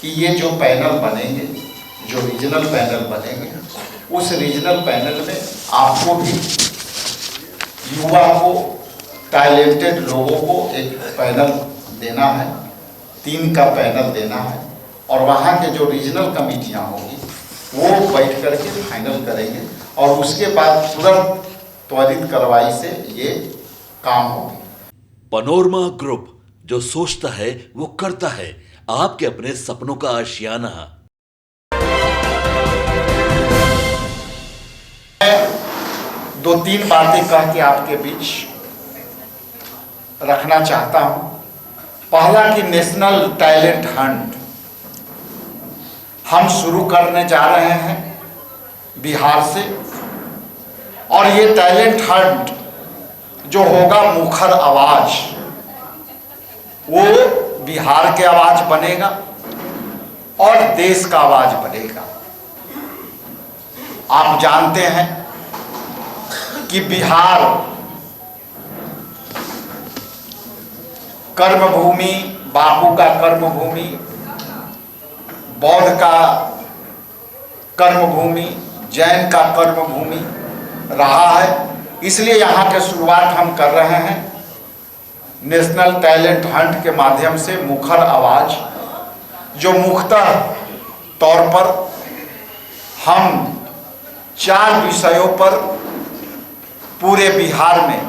कि ये जो पैनल बनेंगे, जो रीजनल पैनल बनेंगे, उस रीजनल पैनल में आपको भी, युवा को, टैलेंटेड लोगों को एक पैनल देना है, 3 का पैनल देना है, और वहाँ के जो रीजनल कमेटियाँ होगी वो बैठ करके फाइनल करेंगे, और उसके बाद तुरंत त्वरित कार्रवाई से ये काम होगी। पनोरमा ग्रुप, जो सोचता है वो करता है। आपके अपने सपनों का आशियाना। मैं 2-3 बातें कह के आपके बीच रखना चाहता हूं। पहला कि नेशनल टैलेंट हंट हम शुरू करने जा रहे हैं बिहार से, और ये टैलेंट हंट जो होगा मुखर आवाज, वो बिहार के आवाज बनेगा और देश का आवाज बनेगा। आप जानते हैं कि बिहार कर्मभूमि, बापू का कर्मभूमि, बौद्ध का कर्मभूमि, जैन का कर्मभूमि रहा है। इसलिए यहाँ के शुरुआत हम कर रहे हैं नेशनल टैलेंट हंट के माध्यम से। मुखर आवाज जो मुख्तः तौर पर हम 4 विषयों पर पूरे बिहार में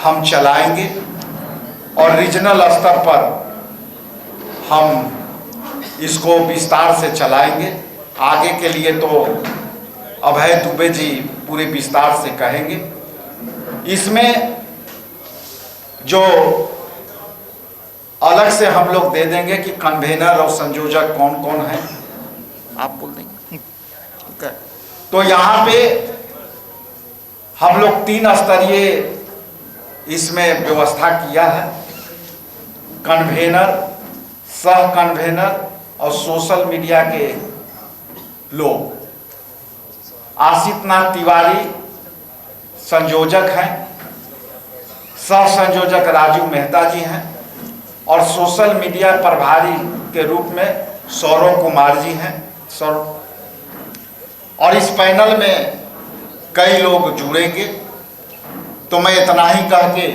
हम चलाएंगे, और रीजनल स्तर पर हम इसको विस्तार से चलाएंगे। आगे के लिए तो अभय दुबे जी पूरे विस्तार से कहेंगे। इसमें जो अलग से हम लोग दे देंगे कि कन्वेनर और संयोजक कौन कौन है, आप बोल देंगे। okay। तो यहाँ पे हम लोग 3 स्तरीय इसमें व्यवस्था किया है। कन्वेनर, सह कन्वेनर और सोशल मीडिया के लोग। आशित नाथ तिवारी संयोजक हैं, सह संयोजक राजू मेहता जी हैं, और सोशल मीडिया प्रभारी के रूप में सौरव कुमार जी हैं। और इस पैनल में कई लोग जुड़ेंगे। तो मैं इतना ही कह के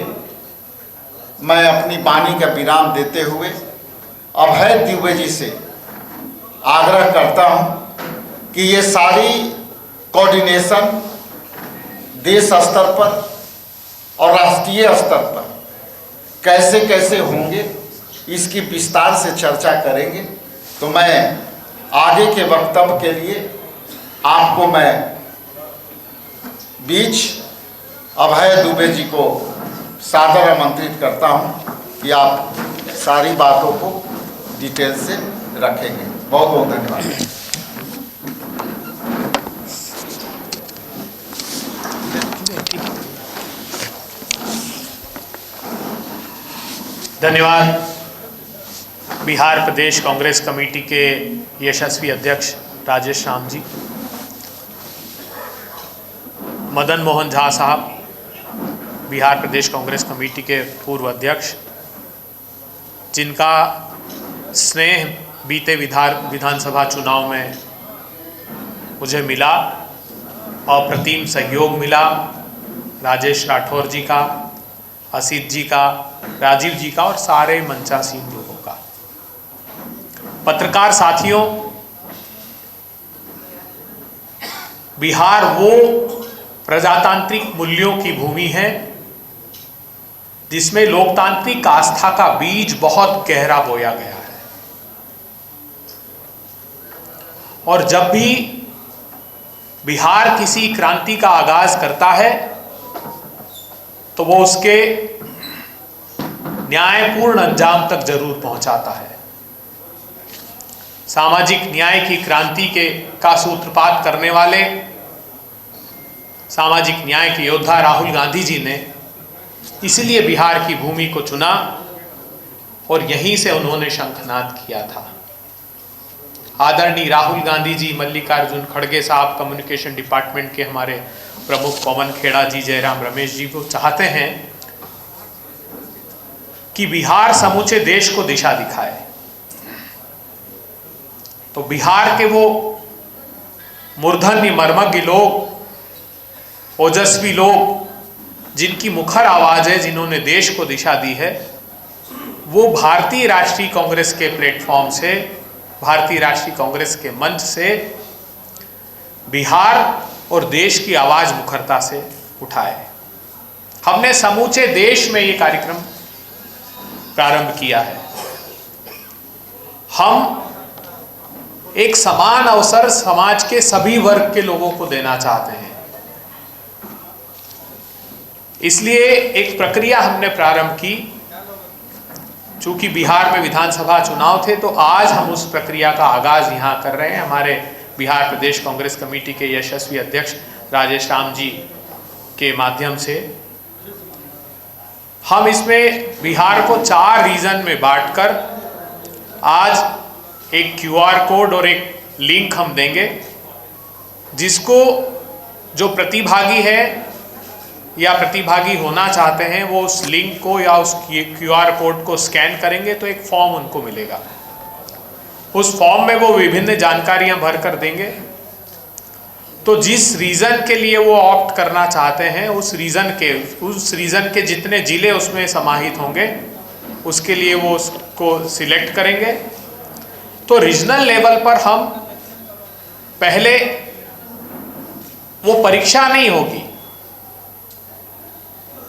मैं अपनी वाणी का विराम देते हुए अभय दुबे जी से आग्रह करता हूं कि ये सारी कोऑर्डिनेशन देश स्तर पर और राष्ट्रीय स्तर पर कैसे कैसे होंगे, इसकी विस्तार से चर्चा करेंगे। तो मैं आगे के वक्तव्य के लिए आपको मैं बीच अभय दुबे जी को सादर आमंत्रित करता हूं कि आप सारी बातों को डिटेल से रखेंगे। बहुत बहुत धन्यवाद। धन्यवाद। बिहार प्रदेश कांग्रेस कमेटी के यशस्वी अध्यक्ष राजेश राम जी, मदन मोहन झा साहब, बिहार प्रदेश कांग्रेस कमेटी के पूर्व अध्यक्ष, जिनका स्नेह बीते विधानसभा चुनाव में मुझे मिला, अप्रतिम सहयोग मिला। राजेश राठौर जी का, असित जी का, राजीव जी का और सारे मंचासीन लोगों का। पत्रकार साथियों, बिहार वो प्रजातांत्रिक मूल्यों की भूमि है जिसमें लोकतांत्रिक आस्था का बीज बहुत गहरा बोया गया है। और जब भी बिहार किसी क्रांति का आगाज करता है तो वो उसके न्यायपूर्ण अंजाम तक जरूर पहुंचाता है। सामाजिक न्याय की क्रांति का सूत्रपात करने वाले सामाजिक न्याय के योद्धा राहुल गांधी जी ने इसलिए बिहार की भूमि को चुना और यहीं से उन्होंने शंखनाद किया था। आदरणीय राहुल गांधी जी, मल्लिकार्जुन खड़गे साहब, कम्युनिकेशन डिपार्टमेंट के हमारे प्रमुख पवन खेड़ा जी, जयराम रमेश जी को चाहते हैं कि बिहार समूचे देश को दिशा दिखाए। तो बिहार के वो मूर्धन्य मर्मज्ञ लोग, ओजस्वी लोग, जिनकी मुखर आवाज है, जिन्होंने देश को दिशा दी है, वो भारतीय राष्ट्रीय कांग्रेस के प्लेटफॉर्म से, भारतीय राष्ट्रीय कांग्रेस के मंच से बिहार और देश की आवाज मुखरता से उठाए। हमने समूचे देश में ये कार्यक्रम प्रारंभ किया है। हम एक समान अवसर समाज के सभी वर्ग के लोगों को देना चाहते हैं, इसलिए एक प्रक्रिया हमने प्रारंभ की। चूंकि बिहार में विधानसभा चुनाव थे, तो आज हम उस प्रक्रिया का आगाज यहाँ कर रहे हैं। हमारे बिहार प्रदेश कांग्रेस कमेटी के यशस्वी अध्यक्ष राजेश राम जी के माध्यम से हम इसमें बिहार को 4 रीजन में बांटकर आज एक QR कोड और एक लिंक हम देंगे, जिसको जो प्रतिभागी है या प्रतिभागी होना चाहते हैं वो उस लिंक को या उस QR कोड को स्कैन करेंगे तो एक फॉर्म उनको मिलेगा। उस फॉर्म में वो विभिन्न जानकारियां भर कर देंगे। तो जिस रीजन के लिए वो ऑप्ट करना चाहते हैं, उस रीजन के जितने जिले उसमें समाहित होंगे, उसके लिए वो उसको सिलेक्ट करेंगे। तो रीजनल लेवल पर हम पहले, वो परीक्षा नहीं होगी,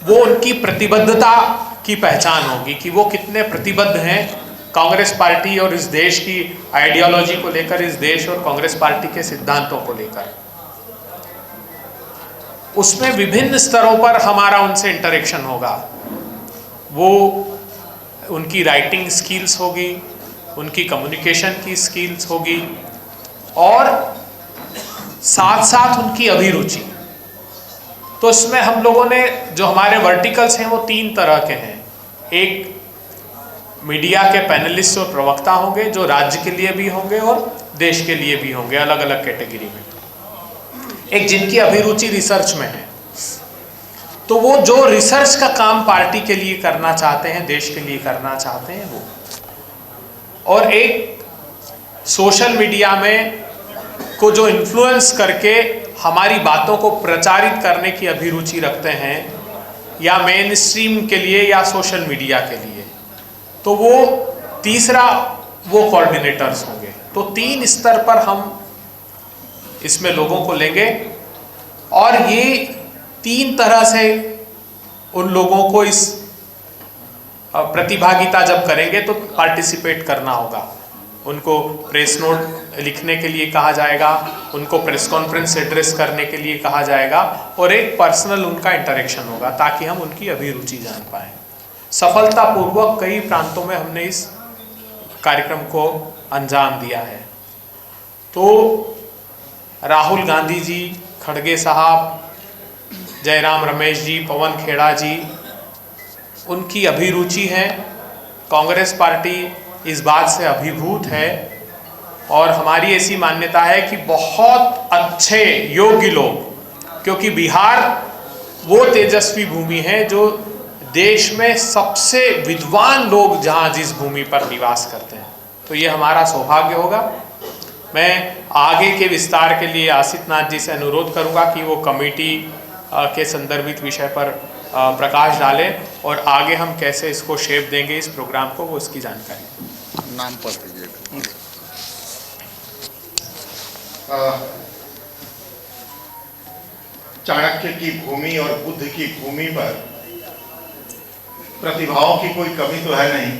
वो उनकी प्रतिबद्धता की पहचान होगी कि वो कितने प्रतिबद्ध हैं कांग्रेस पार्टी और इस देश की आइडियोलॉजी को लेकर, इस देश और कांग्रेस पार्टी के सिद्धांतों को लेकर। उसमें विभिन्न स्तरों पर हमारा उनसे इंटरेक्शन होगा। वो उनकी राइटिंग स्किल्स होगी, उनकी कम्युनिकेशन की स्किल्स होगी, और साथ साथ उनकी अभिरुचि। तो इसमें हम लोगों ने, जो हमारे वर्टिकल्स हैं वो 3 तरह के हैं। एक मीडिया के पैनलिस्ट और प्रवक्ता होंगे, जो राज्य के लिए भी होंगे और देश के लिए भी होंगे, अलग अलग कैटेगरी में। एक जिनकी अभिरुचि रिसर्च में है, तो वो जो रिसर्च का काम पार्टी के लिए करना चाहते हैं, देश के लिए करना चाहते हैं वो। और एक सोशल मीडिया में को जो इन्फ्लुएंस करके हमारी बातों को प्रचारित करने की अभिरुचि रखते हैं, या मेन स्ट्रीम के लिए या सोशल मीडिया के लिए, तो वो तीसरा वो कोऑर्डिनेटर्स होंगे। तो 3 स्तर पर हम इसमें लोगों को लेंगे, और ये 3 तरह से उन लोगों को इस प्रतिभागिता जब करेंगे तो पार्टिसिपेट करना होगा। उनको प्रेस नोट लिखने के लिए कहा जाएगा, उनको प्रेस कॉन्फ्रेंस एड्रेस करने के लिए कहा जाएगा, और एक पर्सनल उनका इंटरेक्शन होगा ताकि हम उनकी अभिरुचि जान पाएँ। सफलतापूर्वक कई प्रांतों में हमने इस कार्यक्रम को अंजाम दिया है। तो राहुल गांधी जी, खड़गे साहब, जयराम रमेश जी, पवन खेड़ा जी, उनकी अभिरुचि है। कांग्रेस पार्टी इस बात से अभिभूत है, और हमारी ऐसी मान्यता है कि बहुत अच्छे योग्य लोग, क्योंकि बिहार वो तेजस्वी भूमि है जो देश में सबसे विद्वान लोग जहाँ जिस भूमि पर निवास करते हैं, तो ये हमारा सौभाग्य होगा। मैं आगे के विस्तार के लिए आसित नाथ जी से अनुरोध करूंगा कि वो कमेटी के संदर्भित विषय पर प्रकाश डालें, और आगे हम कैसे इसको शेप देंगे इस प्रोग्राम को, वो इसकी जानकारी। नाम पढ़ दीजिएगा। चाणक्य की भूमि और बुद्ध की भूमि पर प्रतिभाओं की कोई कमी तो है नहीं,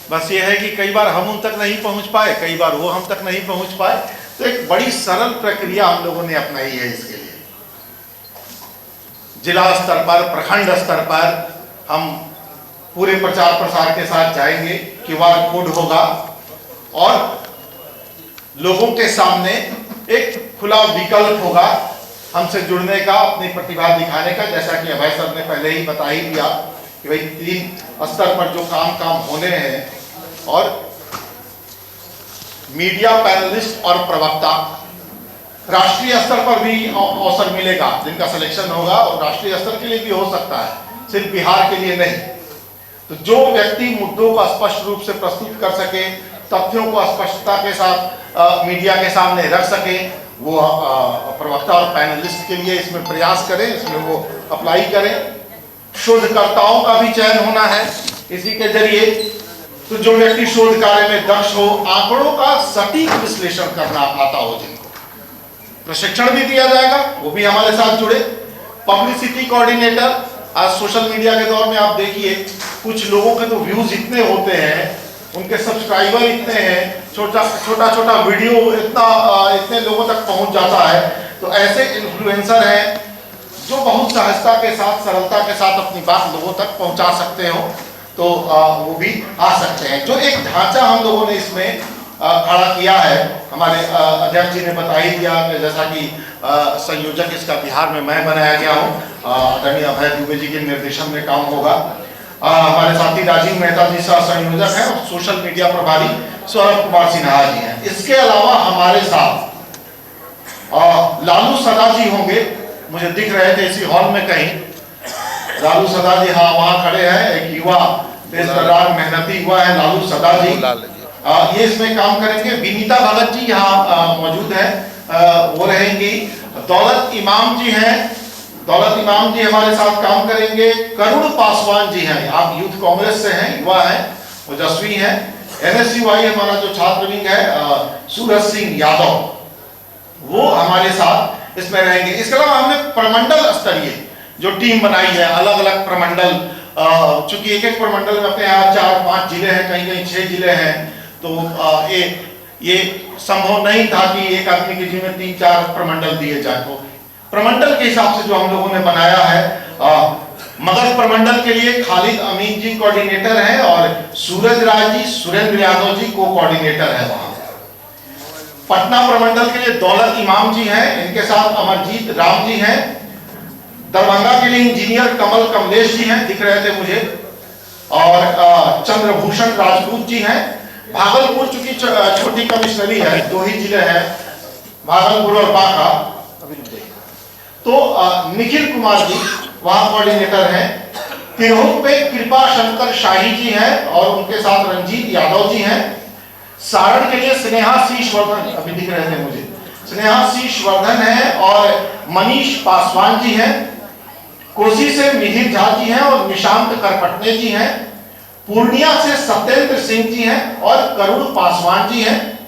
बस ये है कि कई बार हम उन तक नहीं पहुंच पाए, कई बार वो हम तक नहीं पहुंच पाए। तो एक बड़ी सरल प्रक्रिया हम लोगों ने अपनाई है इसके लिए। जिला स्तर पर, प्रखंड स्तर पर हम पूरे प्रचार प्रसार के साथ जाएंगे। QR कोड होगा, और लोगों के सामने एक खुला विकल्प होगा हमसे जुड़ने का, अपनी प्रतिभा दिखाने का। जैसा कि अभय सर ने पहले ही बता ही दिया कि भाई 3 स्तर पर जो काम होने हैं, और मीडिया पैनलिस्ट और प्रवक्ता, राष्ट्रीय स्तर पर भी अवसर मिलेगा। जिनका सिलेक्शन होगा और राष्ट्रीय स्तर के लिए भी हो सकता है, सिर्फ बिहार के लिए नहीं। तो जो व्यक्ति मुद्दों को स्पष्ट रूप से प्रस्तुत कर सके, तथ्यों को स्पष्टता के साथ मीडिया के सामने रख सकें, वो प्रवक्ता और पैनलिस्ट के लिए इसमें प्रयास करें, इसमें वो अप्लाई करें। शोधकर्ताओं का भी चयन होना है इसी के जरिए। तो जो व्यक्ति शोध कार्य में दक्ष हो, आंकड़ों का सटीक विश्लेषण करना आता हो, जिनको प्रशिक्षण भी दिया जाएगा, वो भी हमारे साथ जुड़े। पब्लिसिटी कोऑर्डिनेटर, आज सोशल मीडिया के दौर में आप देखिए कुछ लोगों के तो व्यूज इतने होते हैं, उनके सब्सक्राइबर इतने हैं, छोटा छोटा वीडियो इतने लोगों तक पहुंच जाता है। तो ऐसे इन्फ्लुएंसर हैं जो बहुत सहजता के साथ, सरलता के साथ अपनी बात लोगों तक पहुंचा सकते हो, तो वो भी आ सकते हैं। जो एक ढांचा हम लोगों ने इसमें खड़ा किया है, हमारे अध्यक्ष जी ने बता ही दिया, जैसा कि संयोजक इसका बिहार में मैं बनाया गया हूँ, आदरणीय अभय दुबे जी के निर्देशन में काम होगा। हमारे साथी राजीव मेहता जी सह संयोजक हैं और सोशल मीडिया प्रभारी सौरभ कुमार सिन्हा जी हैं। इसके अलावा हमारे साथ लालू सदा जी होंगे, मुझे दिख रहे थे इसी हॉल में कहीं। लालू सदा जी, हाँ वहाँ खड़े हैं, एक युवा बेसरार मेहनती युवा है लालू सदा जी, ये इसमें काम करेंगे। विनीता भगत जी यहाँ मौजूद है, वो रहेंगी। दौलत इमाम जी हैं, दौलत इमाम जी हमारे साथ काम करेंगे। करुण पासवान जी हैं, आप यूथ कांग्रेस से हैं, युवा हैं, ओजस्वी हैं। NSUI हमारा जो छात्र विंग है, सूरज सिंह यादव, वो हमारे साथ इसमें रहेंगे। इसके अलावा हमने प्रमंडल स्तरीय जो टीम बनाई है, अलग अलग प्रमंडल, चूंकि एक एक प्रमंडल में अपने यहाँ 4-5 जिले हैं, कहीं कहीं 6 जिले हैं, तो ये संभव नहीं था कि एक आदमी के जिम्मे 3-4 प्रमंडल दिए जाए। तो प्रमंडल के हिसाब से जो हम लोगों ने बनाया है, मगध प्रमंडल के लिए खालिद अमीन जी कोऑर्डिनेटर हैं और सूरज राज जी, सुरेंद्र यादव जी को कोऑर्डिनेटर है वहां। पटना प्रमंडल के लिए दौलत इमाम जी हैं, इनके साथ अमरजीत राम जी हैं। दरभंगा के लिए इंजीनियर कमल कमलेश जी हैं, दिख रहे थे मुझे, और चंद्रभूषण राजपूत जी हैं। भागलपुर चूंकि छोटी कमिश्नरी है, 2 ही जिले हैं, भागलपुर और बांका, तो निखिल कुमार जी वहां कोऑर्डिनेटर हैं। तिरहुत पे कृपा शंकर शाही जी हैं और उनके साथ रंजीत यादव जी हैं। सारण के लिए स्नेहा शीशवर्धन, अभी दिख रहे थे मुझे, स्नेहा शीशवर्धन है और मनीष पासवान जी हैं। कोसी से मिहिर झा जी हैं और निशांत करपटने जी हैं। पूर्णिया से सत्येंद्र सिंह जी हैं और करुण पासवान जी हैं।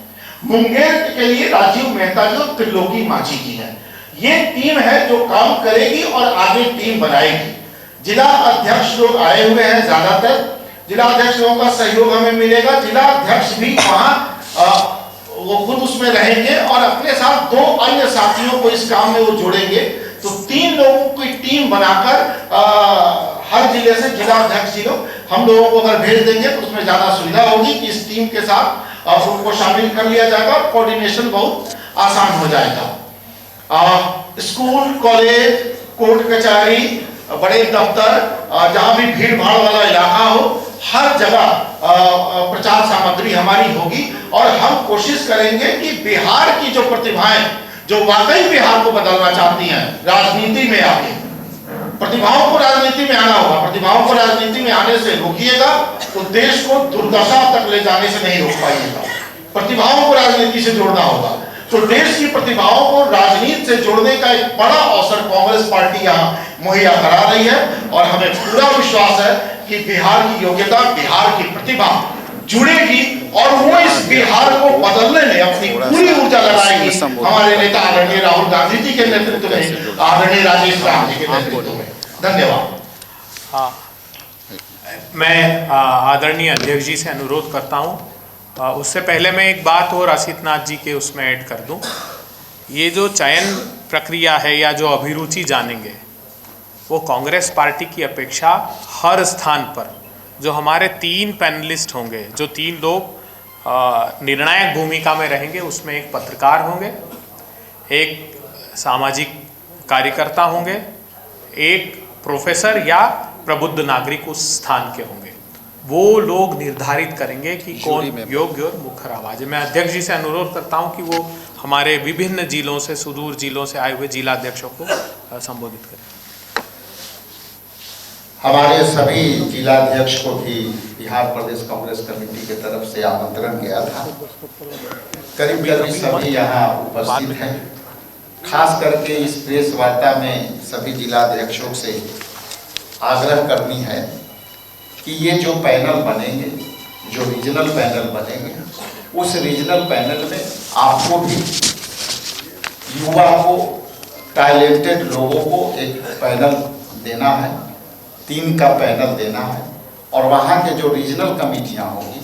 मुंगेर के लिए राजीव मेहता जी और त्रिलोकी माझी जी हैं। ये टीम है जो काम करेगी और आगे टीम बनाएगी। जिला अध्यक्ष लोग आए हुए हैं, ज्यादातर जिला अध्यक्ष लोगों का सहयोग हमें मिलेगा। जिला अध्यक्ष भी वहां वो खुद उसमें रहेंगे और अपने साथ 2 अन्य साथियों को इस काम में वो जोड़ेंगे। तो 3 लोगों की टीम बनाकर हर जिले से जिला अध्यक्ष जी लोग हम लोगों को अगर भेज देंगे तो उसमें ज्यादा सुविधा होगी कि इस टीम के साथ उनको शामिल कर लिया जाएगा और कोऑर्डिनेशन बहुत आसान हो जाएगा। स्कूल, कॉलेज, कोर्ट कचहरी, बड़े दफ्तर, जहां भी भीड़ भाड़ वाला इलाका हो, हर जगह प्रचार सामग्री हमारी होगी और हम कोशिश करेंगे कि बिहार की जो प्रतिभाएं जो वाकई बिहार को बदलना चाहती हैं, राजनीति में आके, प्रतिभाओं को राजनीति में आना होगा। प्रतिभाओं को राजनीति में आने से रोकिएगा तो देश को दुर्दशा तक ले जाने से नहीं रोक पाइएगा। प्रतिभाओं को राजनीति से जोड़ना होगा। तो देश की प्रतिभाओं को राजनीति से जोड़ने का एक बड़ा अवसर कांग्रेस पार्टी यहाँ मुहैया करा रही है और हमें पूरा विश्वास है कि बिहार की योग्यता, बिहार की प्रतिभा जुड़ेगी और वो इस बिहार को बदलने में अपनी पूरी ऊर्जा लगाएगी। हमारे नेता आदरणीय राहुल गांधी जी के नेतृत्व में, आदरणीय राजेश राम जी के नेतृत्व में। धन्यवाद। हाँ, मैं आदरणीय अध्यक्ष जी से अनुरोध करता हूँ, उससे पहले मैं एक बात और असित नाथ जी के उसमें ऐड कर दूं। ये जो चयन प्रक्रिया है या जो अभिरुचि जानेंगे, वो कांग्रेस पार्टी की अपेक्षा हर स्थान पर जो हमारे 3 पैनलिस्ट होंगे, जो 3 लोग निर्णायक भूमिका में रहेंगे, उसमें एक पत्रकार होंगे, एक सामाजिक कार्यकर्ता होंगे, एक प्रोफेसर या प्रबुद्ध नागरिक उस स्थान के होंगे। वो लोग निर्धारित करेंगे कि कौन योग्य और मुखर आवाज है। मैं अध्यक्ष जी से अनुरोध करता हूं कि वो हमारे विभिन्न जिलों से, सुदूर जिलों से आए हुए जिला अध्यक्षों को संबोधित करें। हमारे सभी जिलाध्यक्ष को भी बिहार प्रदेश कांग्रेस कमेटी के तरफ से आमंत्रण गया था। करीब करीब सभी यहाँ उपस्थित हैं। खास करके इस प्रेस वार्ता में सभी जिलाध्यक्षों से आग्रह करनी है कि ये जो पैनल बनेंगे, जो रीजनल पैनल बनेंगे, उस रीजनल पैनल में आपको भी युवा को, टैलेंटेड लोगों को एक पैनल देना है, 3 का पैनल देना है, और वहाँ के जो रीजनल कमेटियाँ होंगी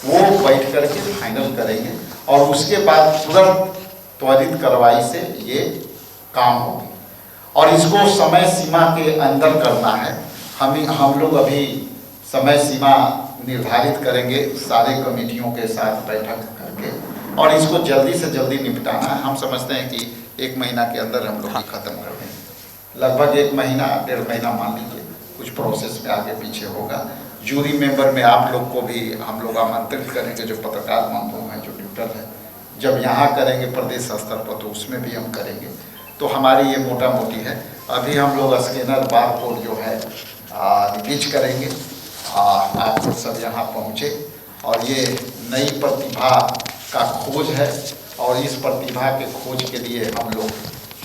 वो बैठ करके फाइनल करेंगे और उसके बाद तुरंत त्वरित कार्रवाई से ये काम होगी। और इसको समय सीमा के अंदर करना है। हम लोग अभी समय सीमा निर्धारित करेंगे सारे कमेटियों के साथ बैठक करके, और इसको जल्दी से जल्दी निपटाना है। हम समझते हैं कि 1 महीना के अंदर हम लोग खत्म कर देंगे। लगभग 1 महीना 1.5 महीना मान लीजिए, कुछ प्रोसेस में आगे पीछे होगा। जूरी मेंबर में आप लोग को भी हम लोग आमंत्रित करेंगे, जो पत्रकार बंधु हैं, जो न्यूट्रल है। जब यहाँ करेंगे प्रदेश स्तर पर तो उसमें भी हम करेंगे। तो हमारी ये मोटा मोटी है। अभी हम लोग स्कैनर बारकोड जो है रिलीज करेंगे। आप लोग सब यहाँ पहुँचे, और ये नई प्रतिभा का खोज है, और इस प्रतिभा के खोज के लिए हम लोग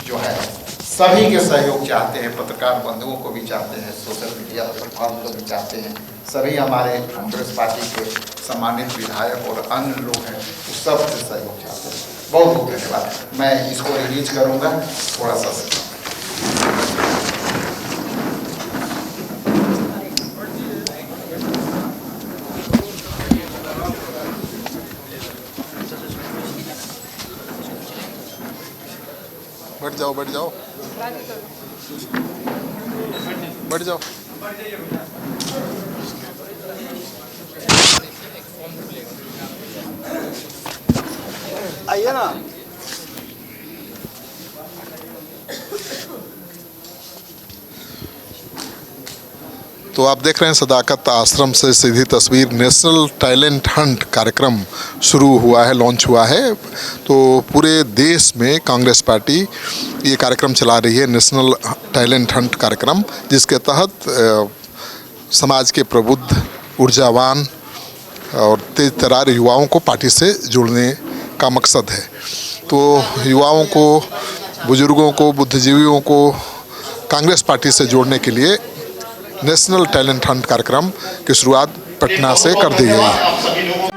जो है सभी के सहयोग चाहते हैं। पत्रकार बंधुओं को भी चाहते हैं, सोशल मीडिया प्लेटफॉर्म को भी चाहते हैं। सभी हमारे कांग्रेस पार्टी के सम्मानित विधायक और अन्य लोग हैं, उस सब से सहयोग चाहते हैं। बहुत बहुत धन्यवाद। मैं इसको रिलीज करूँगा थोड़ा सा। बैठ जाओ, बैठ जाओ, बैठ जाओ। आइए ना। तो आप देख रहे हैं सदाकत आश्रम से सीधी तस्वीर। नेशनल टैलेंट हंट कार्यक्रम शुरू हुआ है, लॉन्च हुआ है। तो पूरे देश में कांग्रेस पार्टी ये कार्यक्रम चला रही है, नेशनल टैलेंट हंट कार्यक्रम, जिसके तहत समाज के प्रबुद्ध, ऊर्जावान और तेज तर्रार युवाओं को पार्टी से जोड़ने का मकसद है। तो युवाओं को, बुजुर्गों को, बुद्धिजीवियों को कांग्रेस पार्टी से जोड़ने के लिए नेशनल टैलेंट हंट कार्यक्रम की शुरुआत पटना से कर दी गई है।